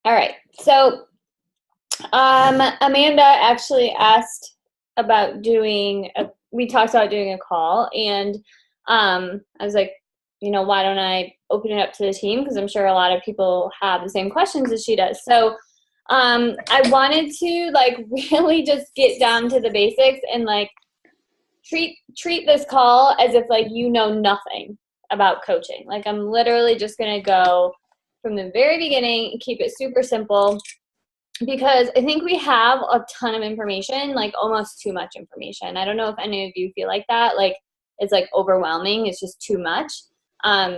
All right. So Amanda actually asked about we talked about doing a call, and I was like, why don't I open it up to the team? Because I'm sure a lot of people have the same questions as she does. So I wanted to really just get down to the basics and treat this call as if nothing about coaching. Like I'm literally just gonna go from the very beginning and keep it super simple, because I think we have a ton of information, like almost too much information. I don't know if any of you feel like that, like it's like overwhelming, it's just too much.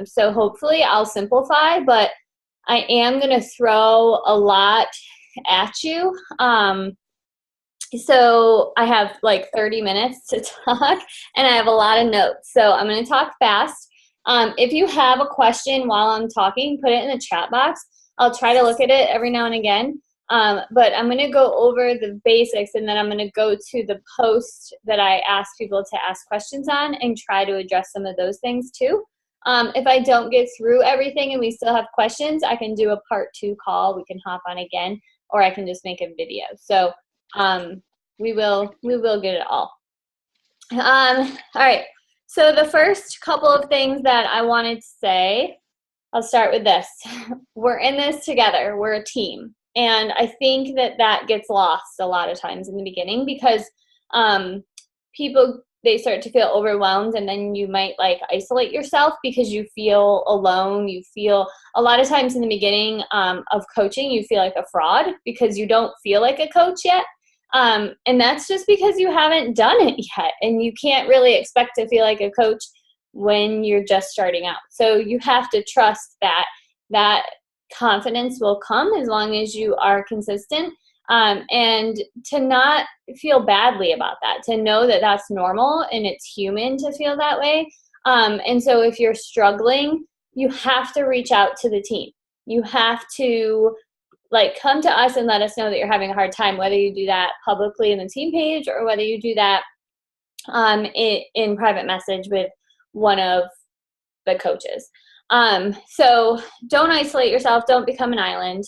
So hopefully I'll simplify, but I am going to throw a lot at you. So I have like 30 minutes to talk, and I have a lot of notes. So I'm going to talk fast. If you have a question while I'm talking, put it in the chat box. I'll try to look at it every now and again. But I'm going to go over the basics, and then I'm going to go to the post that I asked people to ask questions on and try to address some of those things too. If I don't get through everything and we still have questions, I can do a part 2 call. We can hop on again, or I can just make a video. So we will get it all. All right. So the first couple of things that I wanted to say, I'll start with this. We're in this together. We're a team. And I think that gets lost a lot of times in the beginning, because people, they start to feel overwhelmed, and then you might isolate yourself because you feel alone. You feel a lot of times in the beginning of coaching, you feel like a fraud because you don't feel like a coach yet. And that's just because you haven't done it yet, and you can't really expect to feel like a coach when you're just starting out. So you have to trust that confidence will come as long as you are consistent, and to not feel badly about that, to know that that's normal and it's human to feel that way. And so if you're struggling, you have to reach out to the team. You have to come to us and let us know that you're having a hard time, whether you do that publicly in the team page or whether you do that in private message with one of the coaches. So don't isolate yourself. Don't become an island.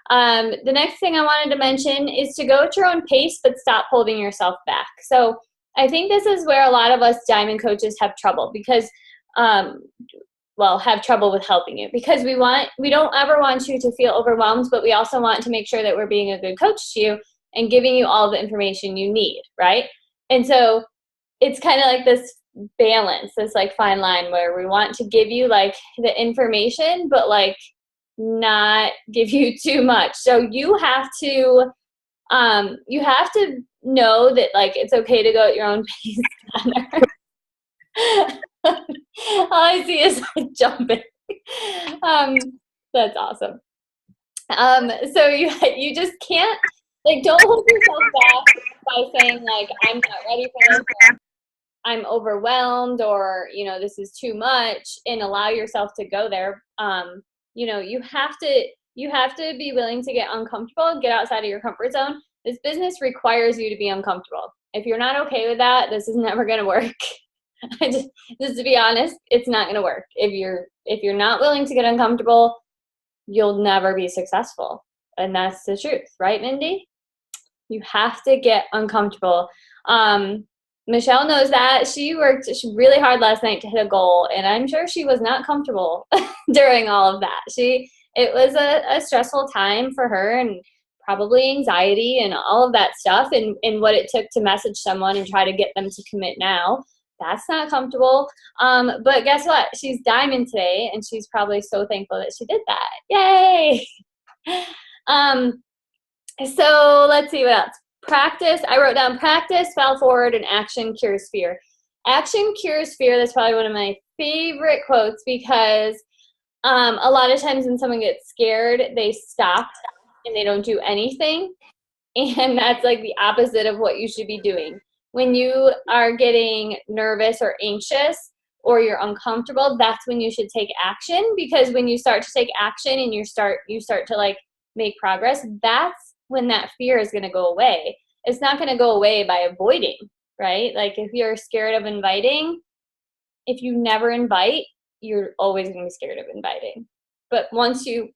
The next thing I wanted to mention is to go at your own pace, but stop holding yourself back. So I think this is where a lot of us diamond coaches have trouble, because have trouble with helping you, because we don't ever want you to feel overwhelmed, but we also want to make sure that we're being a good coach to you and giving you all the information you need, right? And so it's kind of like this balance, this fine line where we want to give you the information, but not give you too much. So you have to know that it's okay to go at your own pace. All I see is jumping. That's awesome. So you just can't don't hold yourself back by saying I'm not ready for this, I'm overwhelmed, or this is too much, and allow yourself to go there. You have to be willing to get uncomfortable, get outside of your comfort zone. This business requires you to be uncomfortable. If you're not okay with that, this is never going to work. Just to be honest, it's not going to work. If you're not willing to get uncomfortable, you'll never be successful. And that's the truth, right, Mindy? You have to get uncomfortable. Michelle knows that. She worked really hard last night to hit a goal, and I'm sure she was not comfortable during all of that. It was a stressful time for her, and probably anxiety and all of that stuff, and what it took to message someone and try to get them to commit now. That's not comfortable. But guess what? She's diamond today, and she's probably so thankful that she did that. Yay! So let's see what else. Practice. I wrote down practice, fell forward, and action cures fear. Action cures fear. That's probably one of my favorite quotes, because a lot of times when someone gets scared, they stop and they don't do anything. And that's the opposite of what you should be doing. When you are getting nervous or anxious or you're uncomfortable, that's when you should take action, because when you start to take action and you start to make progress, that's when that fear is going to go away. It's not going to go away by avoiding, right? If you're scared of inviting, if you never invite, you're always going to be scared of inviting. But once you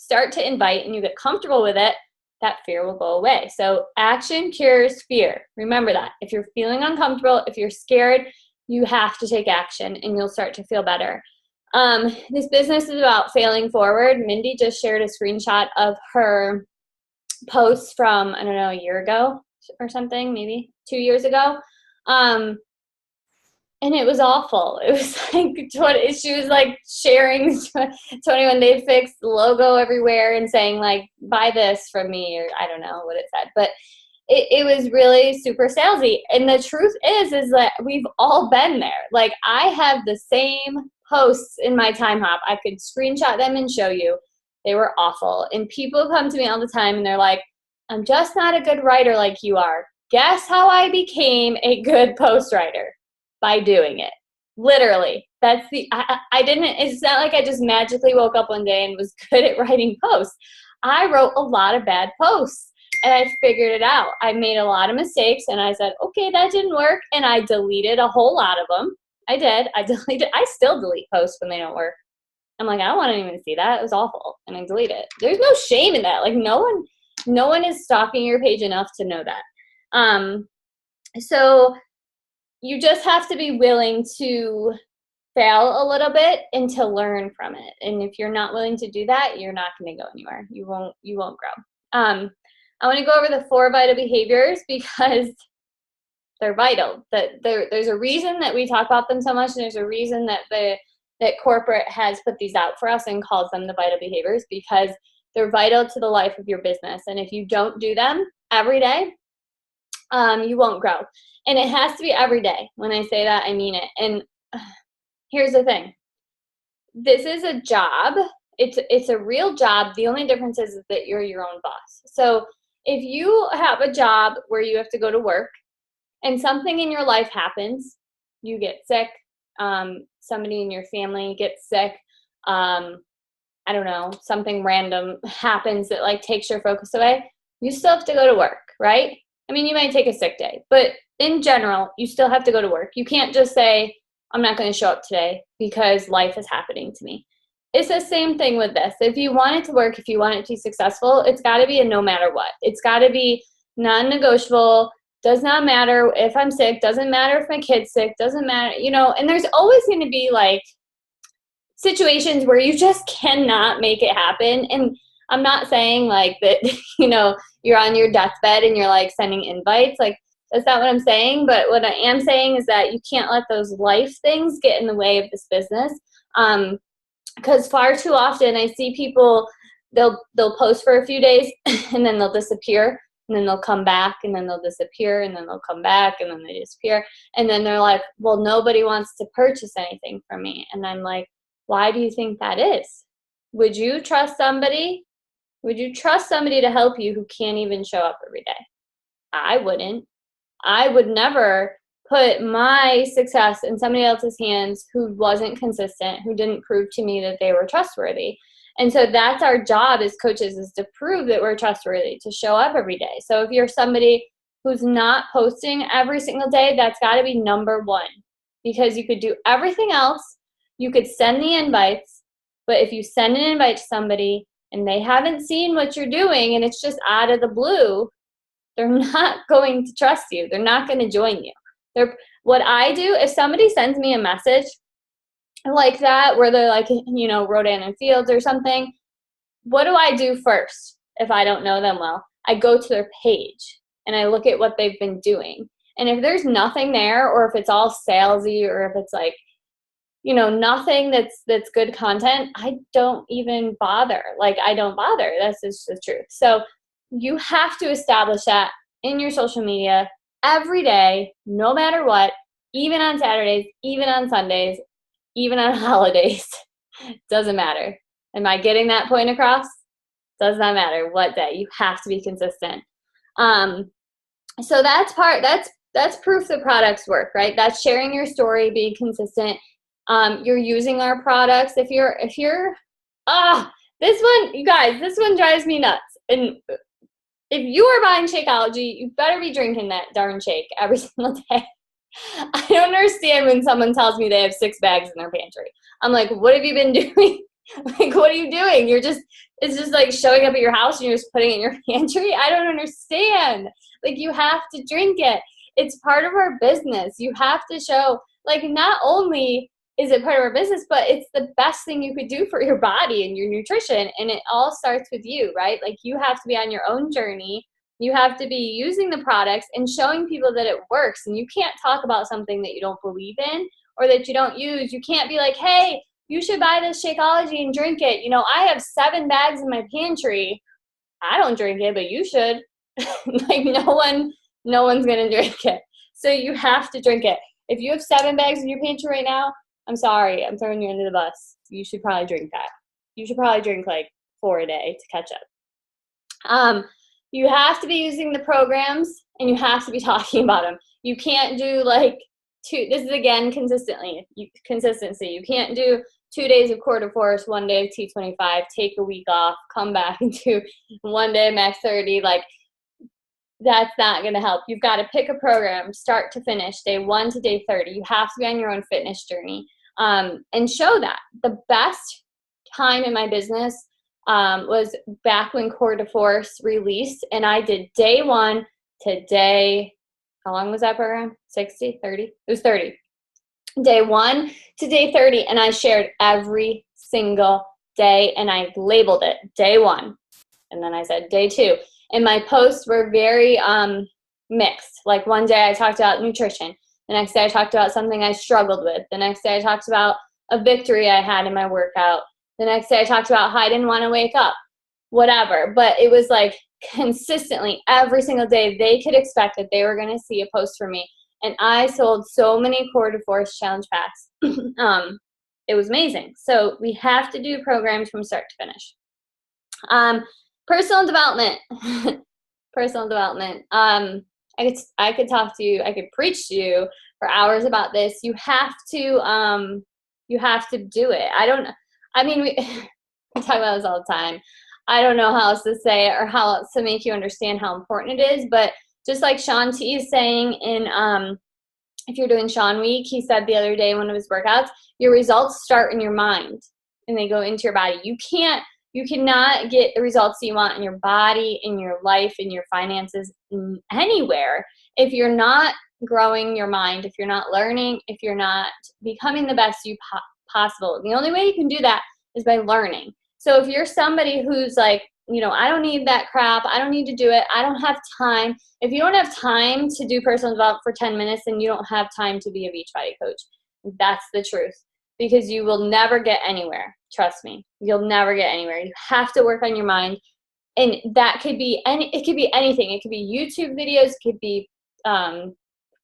start to invite and you get comfortable with it, that fear will go away. So action cures fear. Remember that. If you're feeling uncomfortable, if you're scared, you have to take action and you'll start to feel better. This business is about failing forward. Mindy just shared a screenshot of her posts from, I don't know, a year ago or something, maybe 2 years ago. And it was awful. It was like, she was like sharing 21 Day Fix logo everywhere and saying like, buy this from me, or I don't know what it said, but it was really super salesy. And the truth is that we've all been there. Like, I have the same posts in my Time Hop. I could screenshot them and show you. They were awful. And people come to me all the time and they're like, I'm just not a good writer like you are. Guess how I became a good post writer? By doing it. Literally. That's I didn't, it's not like I just magically woke up one day and was good at writing posts. I wrote a lot of bad posts and I figured it out. I made a lot of mistakes and I said, okay, that didn't work. And I deleted a whole lot of them. I did. I still delete posts when they don't work. I'm like, I don't want to even see that. It was awful. And I delete it. There's no shame in that. Like, no one is stalking your page enough to know that. So you just have to be willing to fail a little bit and to learn from it. And if you're not willing to do that, you're not going to go anywhere. You won't grow. I want to go over the 4 vital behaviors because they're vital. That there's a reason that we talk about them so much, and there's a reason that that corporate has put these out for us and calls them the vital behaviors, because they're vital to the life of your business. And if you don't do them every day, you won't grow. And it has to be every day. When I say that, I mean it. And here's the thing. This is a job. It's a real job. The only difference is that you're your own boss. So if you have a job where you have to go to work and something in your life happens, you get sick, somebody in your family gets sick, I don't know, something random happens that like takes your focus away, you still have to go to work, right? I mean, you might take a sick day, but in general, you still have to go to work. You can't just say, I'm not going to show up today because life is happening to me. It's the same thing with this. If you want it to work, if you want it to be successful, it's got to be a no matter what. It's got to be non-negotiable. Does not matter if I'm sick. Doesn't matter if my kid's sick. Doesn't matter, and there's always going to be like situations where you just cannot make it happen. And I'm not saying like that, you're on your deathbed and you're like sending invites. Like, that's not what I'm saying. But what I am saying is that you can't let those life things get in the way of this business. Because far too often I see people, they'll post for a few days and then they'll disappear, and then they'll come back, and then they'll disappear, and then they'll come back, and then they disappear. And then they're like, well, nobody wants to purchase anything from me. And I'm like, why do you think that is? Would you trust somebody? Would you trust somebody to help you who can't even show up every day? I wouldn't. I would never put my success in somebody else's hands who wasn't consistent, who didn't prove to me that they were trustworthy. And so that's our job as coaches, is to prove that we're trustworthy, to show up every day. So if you're somebody who's not posting every single day, that's got to be number one, because you could do everything else. You could send the invites, but if you send an invite to somebody and they haven't seen what you're doing and it's just out of the blue, they're not going to trust you. They're not going to join you. What I do, if somebody sends me a message like that, where they're like, Rodan and Fields or something, what do I do first if I don't know them well? I go to their page and I look at what they've been doing. And if there's nothing there, or if it's all salesy, or if it's like, nothing that's good content, I don't even bother. Like, I don't bother. That's just the truth. So you have to establish that in your social media every day, no matter what, even on Saturdays, even on Sundays, even on holidays. Doesn't matter. Am I getting that point across? Does not matter what day. You have to be consistent. So that's proof the products work, right? That's sharing your story, being consistent. You're using our products. If you're this one, you guys, this one drives me nuts. And if you are buying Shakeology, you better be drinking that darn shake every single day. I don't understand when someone tells me they have 6 bags in their pantry. I'm like, what have you been doing? Like, what are you doing? It's just like showing up at your house and you're just putting it in your pantry. I don't understand. Like, you have to drink it. It's part of our business. You have to show, like, not only is it part of our business, but it's the best thing you could do for your body and your nutrition. And it all starts with you, right? Like, you have to be on your own journey. You have to be using the products and showing people that it works. And you can't talk about something that you don't believe in or that you don't use. You can't be like, hey, you should buy this Shakeology and drink it. You know, I have 7 bags in my pantry. I don't drink it, but you should. Like, no one's going to drink it. So you have to drink it. If you have 7 bags in your pantry right now, I'm sorry, I'm throwing you under the bus. You should probably drink that. You should probably drink like 4 a day to catch up. You have to be using the programs and you have to be talking about them. You can't do like this is again consistency. You can't do 2 days of Core de Force, 1 day of T25, take a week off, come back and do 1 day of Max 30. Like, that's not going to help. You've got to pick a program, start to finish, day 1 to day 30. You have to be on your own fitness journey and show that. The best time in my business was back when Core de Force released, and I did day 1 to day, how long was that program? 60, 30? It was 30. Day 1 to day 30, and I shared every single day, and I labeled it day 1, and then I said day 2. And my posts were very mixed. Like, one day I talked about nutrition. The next day I talked about something I struggled with. The next day I talked about a victory I had in my workout. The next day I talked about how I didn't want to wake up. Whatever. But it was like consistently every single day they could expect that they were going to see a post from me. And I sold so many Core de Force challenge packs. It was amazing. So we have to do programs from start to finish. Personal development. Personal development. I could talk to you, I could preach to you for hours about this. You have to do it. We talk about this all the time. I don't know how else to say it or how else to make you understand how important it is, but just like Shaun T is saying in if you're doing Shaun Week, he said the other day in one of his workouts, your results start in your mind and they go into your body. You cannot get the results that you want in your body, in your life, in your finances, anywhere if you're not growing your mind, if you're not learning, if you're not becoming the best you possible. The only way you can do that is by learning. So if you're somebody who's like, I don't need that crap, I don't need to do it, I don't have time. If you don't have time to do personal development for 10 minutes, then you don't have time to be a Beachbody coach. That's the truth. Because you will never get anywhere. Trust me, you'll never get anywhere. You have to work on your mind, and that could be it could be anything. It could be YouTube videos, it could be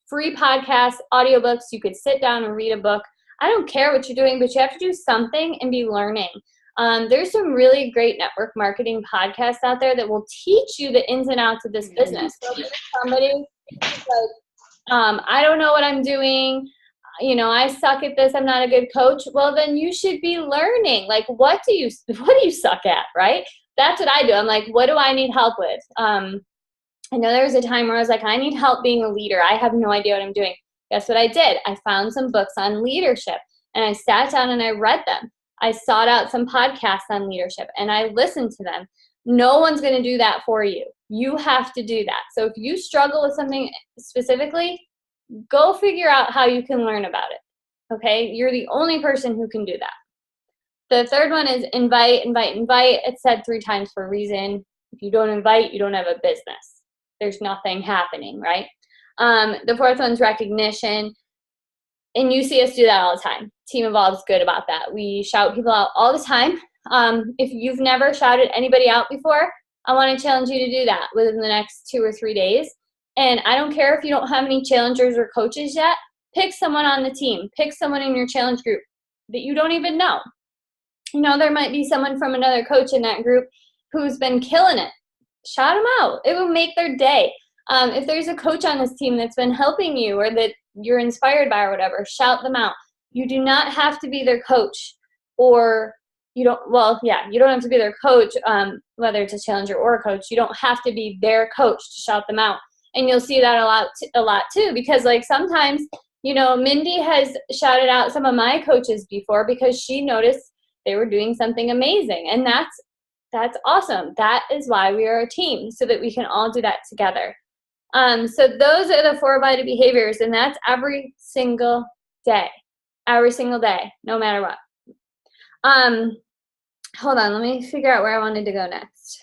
free podcasts, audiobooks. You could sit down and read a book. I don't care what you're doing, but you have to do something and be learning. There's some really great network marketing podcasts out there that will teach you the ins and outs of this business. So if you're somebody like, I don't know what I'm doing. I suck at this, I'm not a good coach. Well, then you should be learning. Like, what do you suck at, right? That's what I do. I'm like, what do I need help with? I know there was a time where I was like, I need help being a leader. I have no idea what I'm doing. Guess what I did? I found some books on leadership and I sat down and I read them. I sought out some podcasts on leadership and I listened to them. No one's going to do that for you. You have to do that. So if you struggle with something specifically, go figure out how you can learn about it. Okay? You're the only person who can do that. The third one is invite. It's said 3 times for a reason. If you don't invite, you don't have a business. There's nothing happening, right? The fourth one's recognition. And you see us do that all the time. Team Evolve's good about that. We shout people out all the time. If you've never shouted anybody out before, I want to challenge you to do that within the next 2 or 3 days. And I don't care if you don't have any challengers or coaches yet. Pick someone on the team. Pick someone in your challenge group that you don't even know. There might be someone from another coach in that group who's been killing it. Shout them out. It will make their day. If there's a coach on this team that's been helping you or that you're inspired by or whatever, shout them out. You do not have to be their coach you don't have to be their coach, whether it's a challenger or a coach. You don't have to be their coach to shout them out. And you'll see that a lot too, because like sometimes, Mindy has shouted out some of my coaches before because she noticed they were doing something amazing. And that's awesome. That is why we are a team, so that we can all do that together. So those are the 4 abided behaviors, and that's every single day, no matter what. Hold on, let me figure out where I wanted to go next.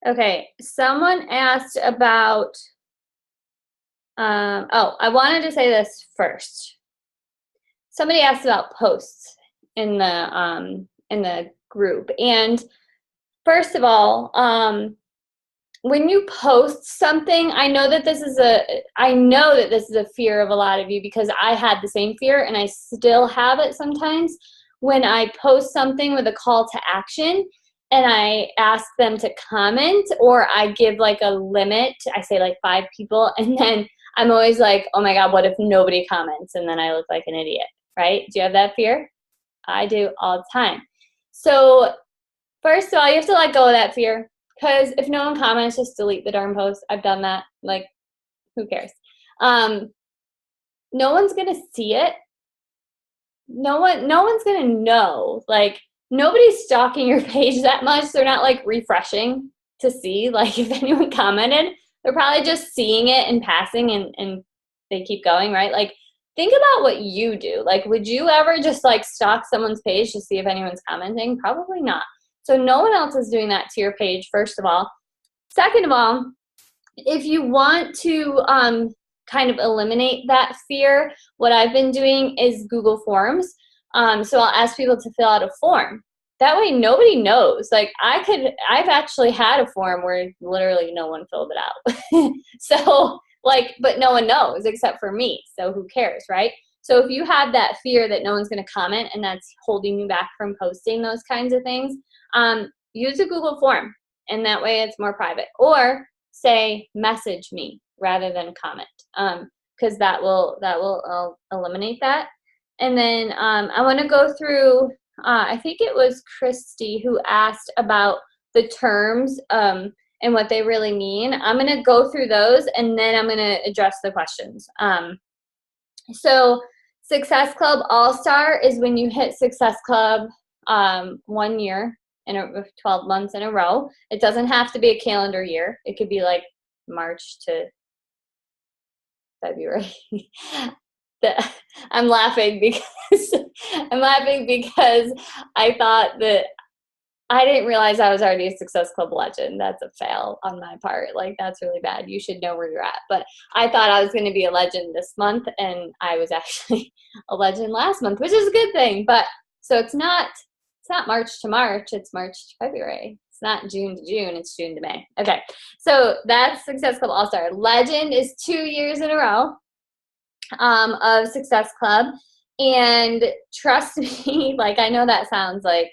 Okay, someone asked about, I wanted to say this first. Somebody asked about posts in the group. And first of all, when you post something, I know that this is a fear of a lot of you, because I had the same fear and I still have it sometimes when I post something with a call to action and I ask them to comment, or I give like a limit. I say like 5 people, and then I'm always like, oh my God, what if nobody comments? And then I look like an idiot, right? Do you have that fear? I do all the time. So first of all, you have to let go of that fear, because if no one comments, just delete the darn post. I've done that. Like, who cares? No one's gonna see it. No one's gonna know. Like, nobody's stalking your page that much. They're not like refreshing to see like if anyone commented. They're probably just seeing it and passing, and they keep going, right? Like, think about what you do. Like, would you ever just like stalk someone's page to see if anyone's commenting? Probably not. So no one else is doing that to your page, first of all. Second of all, if you want to kind of eliminate that fear, what I've been doing is Google Forms. So I'll ask people to fill out a form. That way nobody knows. Like, I've actually had a form where literally no one filled it out. So like, but no one knows except for me. So who cares, right? So if you have that fear that no one's going to comment and that's holding you back from posting those kinds of things, use a Google form, and that way it's more private. Or say message me rather than comment, because that will eliminate that. And then I want to go through, I think it was Christy who asked about the terms and what they really mean. I'm going to go through those, and then I'm going to address the questions. So Success Club All-Star is when you hit Success Club 1 year in 12 months in a row. It doesn't have to be a calendar year. It could be like March to February. I'm laughing because I thought that I didn't realize I was already a Success Club legend. That's a fail on my part. Like, that's really bad. You should know where you're at. But I thought I was going to be a legend this month, and I was actually a legend last month, which is a good thing. But so it's not March to March. It's March to February. It's not June to June. It's June to May. Okay. So that's Success Club All-Star. Legend is 2 years in a row of Success Club. And trust me, like, I know that sounds like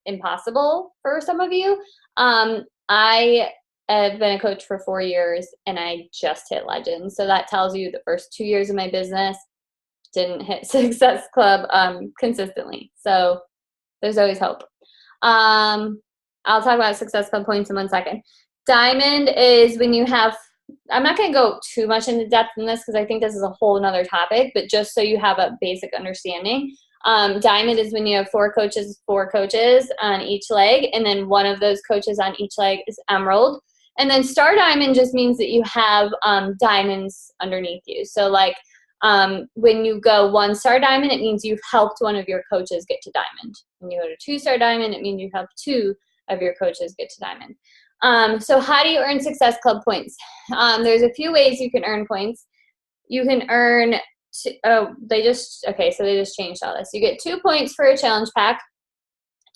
impossible for some of you. I have been a coach for 4 years, and I just hit legend. So that tells you the first 2 years of my business didn't hit Success Club consistently. So there's always hope. I'll talk about Success Club points in 1 second. Diamond is when you have, I'm not going to go too much into depth in this because I think this is a whole nother topic, but just so you have a basic understanding. Diamond is when you have 4 coaches on each leg, and then one of those coaches on each leg is emerald. And then star diamond just means that you have diamonds underneath you. So like when you go 1-star diamond, it means you've helped one of your coaches get to diamond. When you go to 2-star diamond, it means you helped 2 of your coaches get to diamond. So how do you earn Success Club points? There's a few ways you can earn points. You can earn they just changed all this. You get 2 points for a challenge pack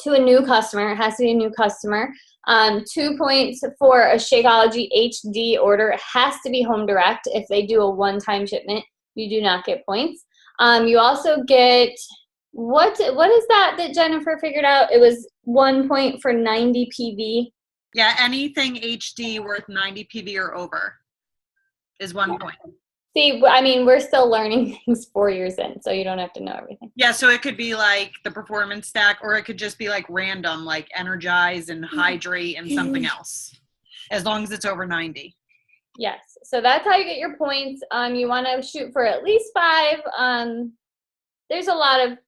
to a new customer. It has to be a new customer. 2 points for a Shakeology HD order. It has to be home direct. If they do a one-time shipment, you do not get points. You also get, what is that Jennifer figured out? It was 1 point for 90 PV. Yeah, anything HD worth 90 PV or over is 1 point. See, I mean, we're still learning things 4 years in, so you don't have to know everything. Yeah, so it could be like the performance stack, or it could just be like random, like energize and hydrate and something else, as long as it's over 90. Yes, so that's how you get your points. You want to shoot for at least 5. there's a lot of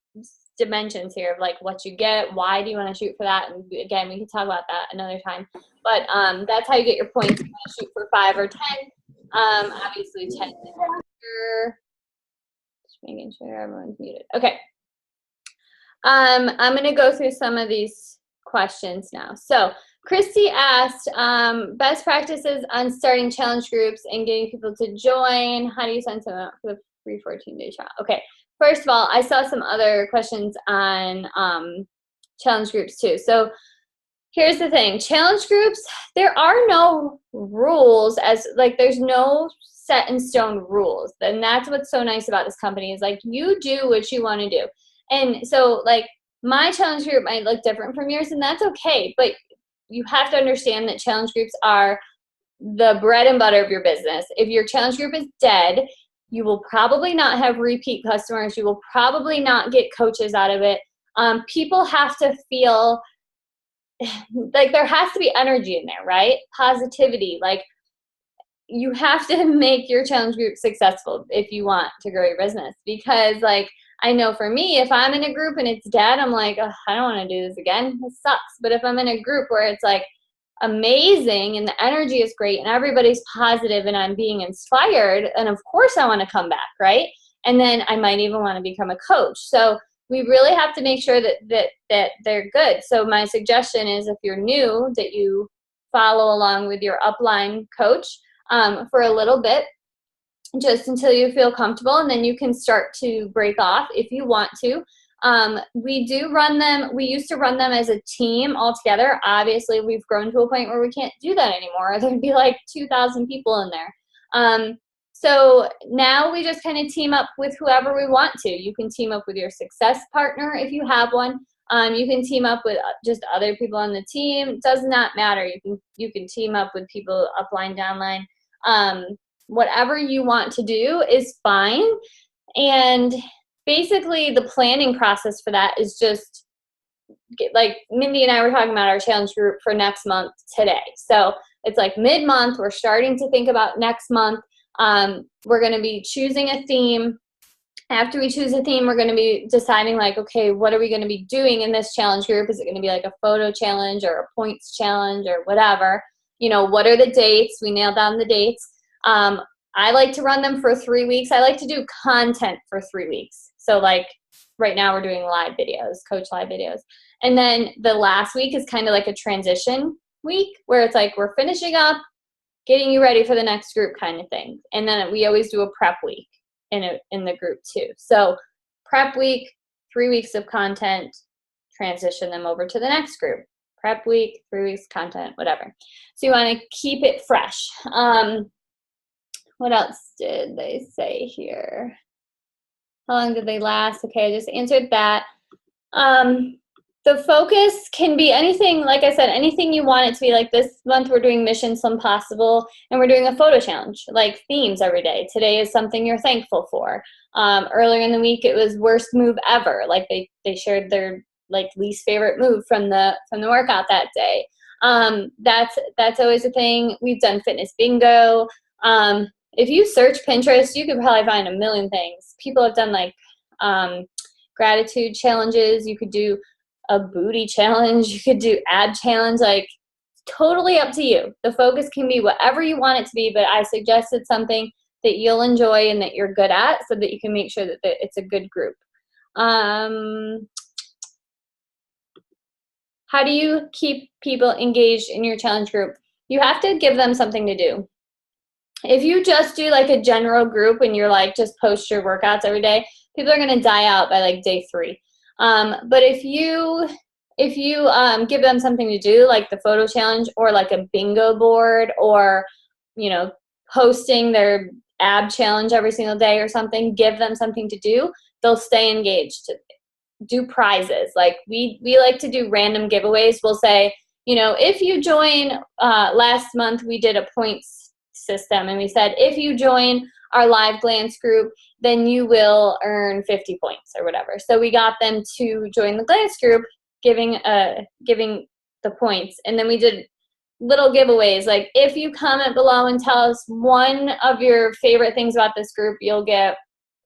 dimensions here of like what you get, why do you want to shoot for that, and again, we can talk about that another time. But that's how you get your points. You want to shoot for 5 or 10. Obviously 10 is faster. Just making sure everyone's muted. Okay. I'm going to go through some of these questions now. So Christy asked, best practices on starting challenge groups and getting people to join. How do you send someone out for the free 14-day trial? Okay. First of all, I saw some other questions on challenge groups too. So here's the thing. Challenge groups, there are no rules, as like there's no set in stone rules. And that's what's so nice about this company is like you do what you want to do. And so like my challenge group might look different from yours, and that's okay. But you have to understand that challenge groups are the bread and butter of your business. If your challenge group is dead, you will probably not have repeat customers. You will probably not get coaches out of it. People have to feel like there has to be energy in there, right? Positivity. Like you have to make your challenge group successful if you want to grow your business. Because like I know for me, if I'm in a group and it's dead, I'm like, oh, I don't want to do this again. This sucks. But if I'm in a group where it's like amazing and the energy is great and everybody's positive and I'm being inspired, and of course I want to come back, right? And then I might even want to become a coach. So we really have to make sure that they're good. So my suggestion is if you're new, that you follow along with your upline coach for a little bit, just until you feel comfortable, and then you can start to break off if you want to. We do run them. We used to run them as a team all together. Obviously, we've grown to a point where we can't do that anymore. There'd be like 2,000 people in there. So now we just kind of team up with whoever we want to. You can team up with your success partner if you have one. You can team up with just other people on the team. It does not matter. You can team up with people upline, downline. Whatever you want to do is fine. And basically the planning process for that is just like Mindy and I were talking about our challenge group for next month today. So it's like mid-month, we're starting to think about next month. We're going to be choosing a theme. After we choose a theme, we're going to be deciding like, okay, what are we going to be doing in this challenge group? Is it going to be like a photo challenge or a points challenge or whatever? You know, what are the dates? We nailed down the dates. I like to run them for 3 weeks. I like to do content for 3 weeks. So like right now we're doing live videos, coach live videos. And then the last week is kind of like a transition week where it's like we're finishing up, getting you ready for the next group kind of thing. And then we always do a prep week in the group too. So prep week, 3 weeks of content, transition them over to the next group. Prep week, 3 weeks content, whatever. So you want to keep it fresh. What else did they say here? How long did they last? Okay, I just answered that. The focus can be anything, like I said, anything you want it to be. Like this month we're doing Mission Slim Possible, and we're doing a photo challenge, like themes every day. Today is something you're thankful for. Earlier in the week it was worst move ever. Like they shared their like least favorite move from the workout that day. That's always a thing. We've done fitness bingo. If you search Pinterest, you could probably find a million things. People have done like gratitude challenges. You could do a booty challenge. You could do ab challenge. Like totally up to you. The focus can be whatever you want it to be, but I suggested something that you'll enjoy and that you're good at so that you can make sure that it's a good group. How do you keep people engaged in your challenge group? You have to give them something to do. If you just do like a general group and you're like just post your workouts every day, people are going to die out by like day 3. But if you give them something to do, like the photo challenge or like a bingo board, or you know, posting their ab challenge every single day or something, give them something to do, they'll stay engaged. Do prizes. Like we like to do random giveaways. We'll say, you know, if you join, last month we did a points system, and we said if you join our live glance group, then you will earn 50 points or whatever. So we got them to join the glance group, giving the points, and then we did little giveaways like if you comment below and tell us one of your favorite things about this group, you'll get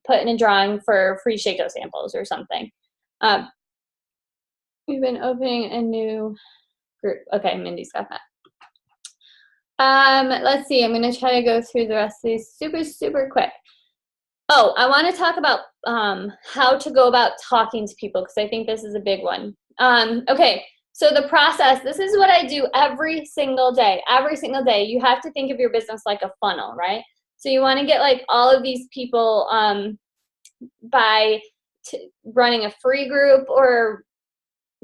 put in a drawing for free Shakedown samples or something. We've been opening a new group. Okay, Mindy's got that. Let's see. I'm going to try to go through the rest of these super, super quick. Oh, I want to talk about how to go about talking to people, because I think this is a big one. Okay, so the process, this is what I do every single day. Every single day, you have to think of your business like a funnel, right? So you want to get like all of these people by running a free group or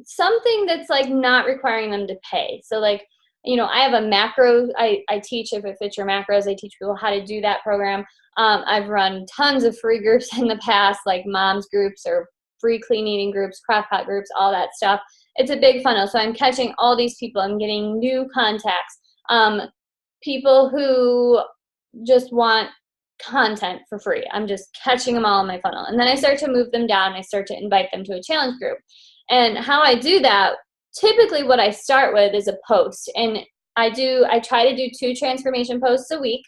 something that's like not requiring them to pay. So like, you know, I have a macro, I teach If It Fits Your Macros. I teach people how to do that program. I've run tons of free groups in the past, like moms groups or free clean eating groups, craft pot groups, all that stuff. It's a big funnel. So I'm catching all these people. I'm getting new contacts, people who just want content for free. I'm just catching them all in my funnel. And then I start to move them down. I start to invite them to a challenge group. And how I do that, typically what I start with is a post. And I try to do 2 transformation posts a week.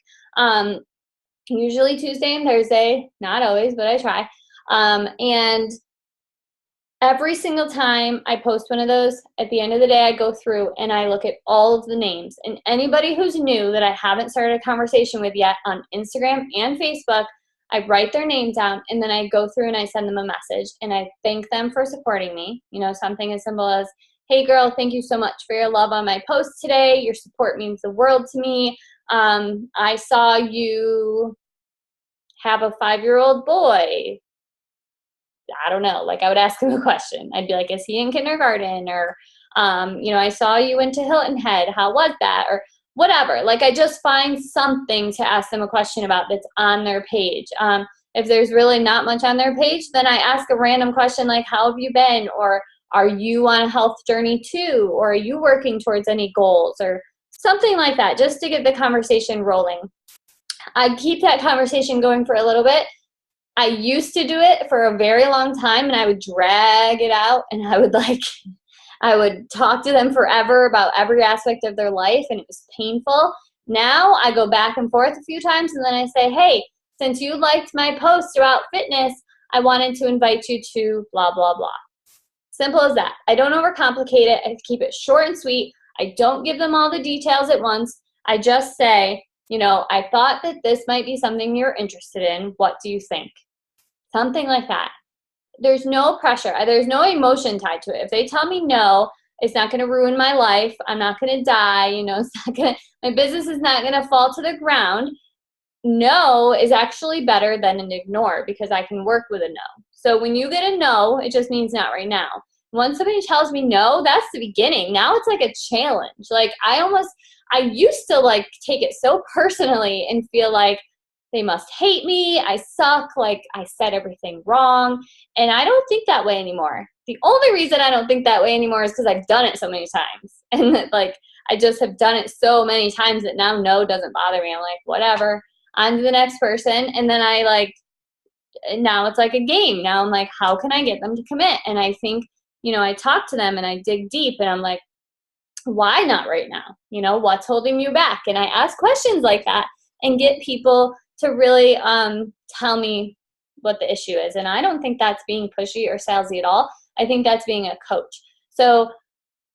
Usually Tuesday and Thursday, not always, but I try. And every single time I post one of those, at the end of the day, I go through and I look at all of the names. And anybody who's new that I haven't started a conversation with yet on Instagram and Facebook, I write their name down, and then I go through and I send them a message, and I thank them for supporting me. You know, something as simple as, hey girl, thank you so much for your love on my post today. Your support means the world to me. I saw you have a 5-year-old boy. I don't know, like I would ask him a question. I'd be like, is he in kindergarten? Or, you know, I saw you went to Hilton Head. How was that? Or whatever. Like I just find something to ask them a question about that's on their page. If there's really not much on their page, then I ask a random question like, how have you been? Or are you on a health journey too? Or are you working towards any goals? Or something like that, just to get the conversation rolling. I keep that conversation going for a little bit. I used to do it for a very long time, and I would drag it out, and I would talk to them forever about every aspect of their life, and it was painful. Now I go back and forth a few times, and then I say, hey, since you liked my post about fitness, I wanted to invite you to blah, blah, blah. Simple as that. I don't overcomplicate it. I keep it short and sweet. I don't give them all the details at once. I just say, you know, I thought that this might be something you're interested in. What do you think? Something like that. There's no pressure. There's no emotion tied to it. If they tell me no, it's not going to ruin my life. I'm not going to die. You know, my business is not going to fall to the ground. No is actually better than an ignore, because I can work with a no. So when you get a no, it just means not right now. Once somebody tells me no, that's the beginning. Now it's like a challenge. Like I used to like take it so personally and feel like they must hate me. I suck. Like I said everything wrong. And I don't think that way anymore. The only reason I don't think that way anymore is because I've done it so many times. And that, like, I just have done it so many times that now no doesn't bother me. I'm like, whatever, on to the next person. And then now it's like a game. Now I'm like, how can I get them to commit? And I think, you know, I talk to them and I dig deep and I'm like, why not right now? You know, what's holding you back? And I ask questions like that and get people to really tell me what the issue is. And I don't think that's being pushy or salesy at all. I think that's being a coach. So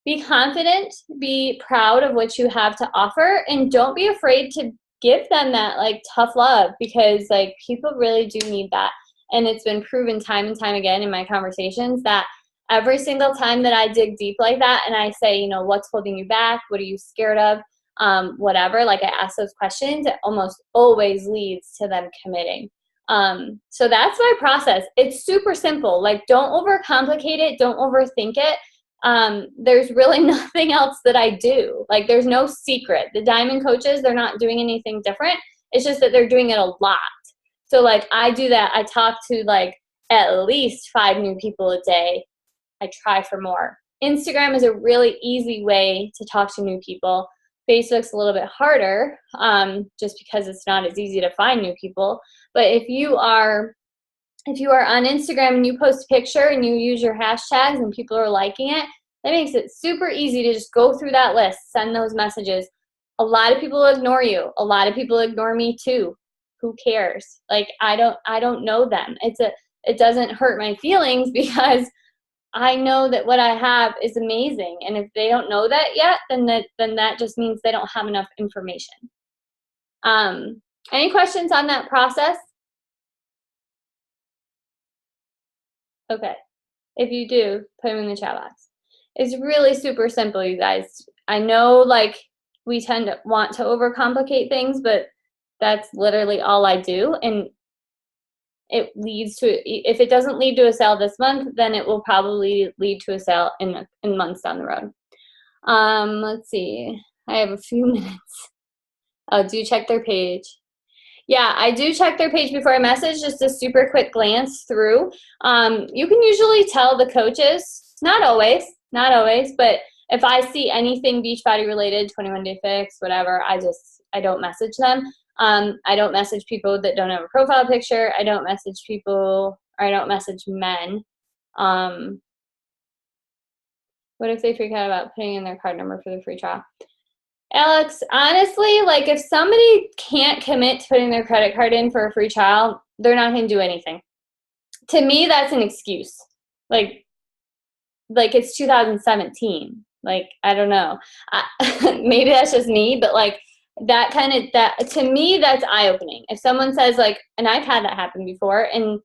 be confident, be proud of what you have to offer, and don't be afraid to give them that like tough love, because like people really do need that. And it's been proven time and time again in my conversations that every single time that I dig deep like that and I say, you know, what's holding you back? What are you scared of? Whatever, like I ask those questions, it almost always leads to them committing. So that's my process. It's super simple. Like, don't overcomplicate it. Don't overthink it. There's really nothing else that I do. Like, there's no secret. The diamond coaches, they're not doing anything different. It's just that they're doing it a lot. So like I do that. I talk to like at least 5 new people a day. I try for more. Instagram is a really easy way to talk to new people. Facebook's a little bit harder, just because it's not as easy to find new people. But if you are on Instagram and you post a picture and you use your hashtags and people are liking it, that makes it super easy to just go through that list, send those messages. A lot of people ignore you. A lot of people ignore me too. who cares? Like, I don't know them. It doesn't hurt my feelings because I know that what I have is amazing. And if they don't know that yet, then that just means they don't have enough information. Any questions on that process? Okay. If you do, put them in the chat box. It's really super simple, you guys. I know, like, we tend to want to overcomplicate things, but that's literally all I do. And it leads to, if it doesn't lead to a sale this month, then it will probably lead to a sale in months down the road. Let's see. I have a few minutes. Oh, do check their page. Yeah, I do check their page before I message, just a super quick glance through. You can usually tell the coaches, not always, but if I see anything Beachbody related, 21 Day Fix, whatever, I don't message them. I don't message people that don't have a profile picture. I don't message men. What if they freak out about putting in their card number for the free trial? Alex, honestly, like, if somebody can't commit to putting their credit card in for a free trial, they're not going to do anything. To me, that's an excuse. Like it's 2017. Like, I don't know. Maybe that's just me, but like that to me, that's eye-opening. If someone says, like, and I've had that happen before, and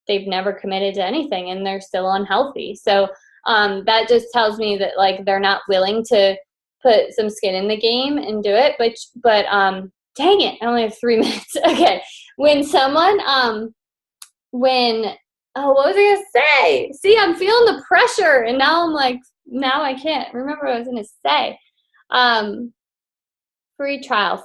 they've never committed to anything and they're still unhealthy. So that just tells me that, like, they're not willing to put some skin in the game and do it. But dang it, I only have 3 minutes. Okay. When someone, what was I going to say? See, I'm feeling the pressure, and now I'm like, now I can't remember what I was going to say. Free trial.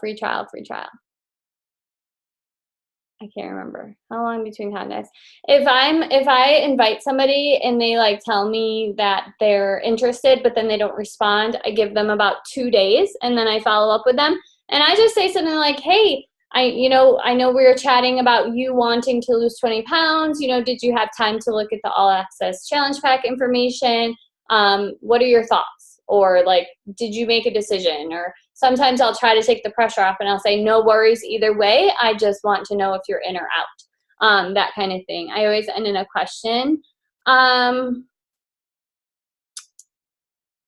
I can't remember. How long between contacts? If I invite somebody and they, like, tell me that they're interested, but then they don't respond, I give them about 2 days, and then I follow up with them. And I just say something like, hey, I know we were chatting about you wanting to lose 20 pounds. Did you have time to look at the All Access Challenge Pack information? What are your thoughts? Or, like, did you make a decision? Or sometimes I'll try to take the pressure off and I'll say, no worries either way. I just want to know if you're in or out. That kind of thing. I always end in a question.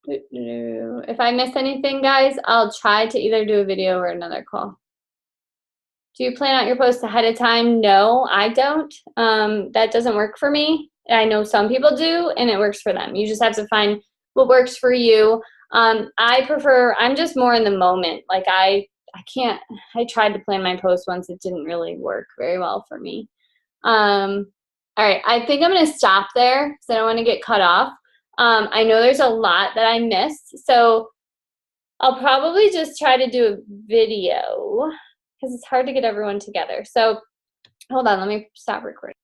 If I miss anything, guys, I'll try to either do a video or another call. Do you plan out your posts ahead of time? No, I don't. That doesn't work for me. I know some people do, and it works for them. You just have to find what works for you. I'm just more in the moment. Like, I tried to plan my post once. It didn't really work very well for me. All right, I think I'm going to stop there because I don't want to get cut off. I know there's a lot that I missed, so I'll probably just try to do a video because it's hard to get everyone together. So hold on, let me stop recording.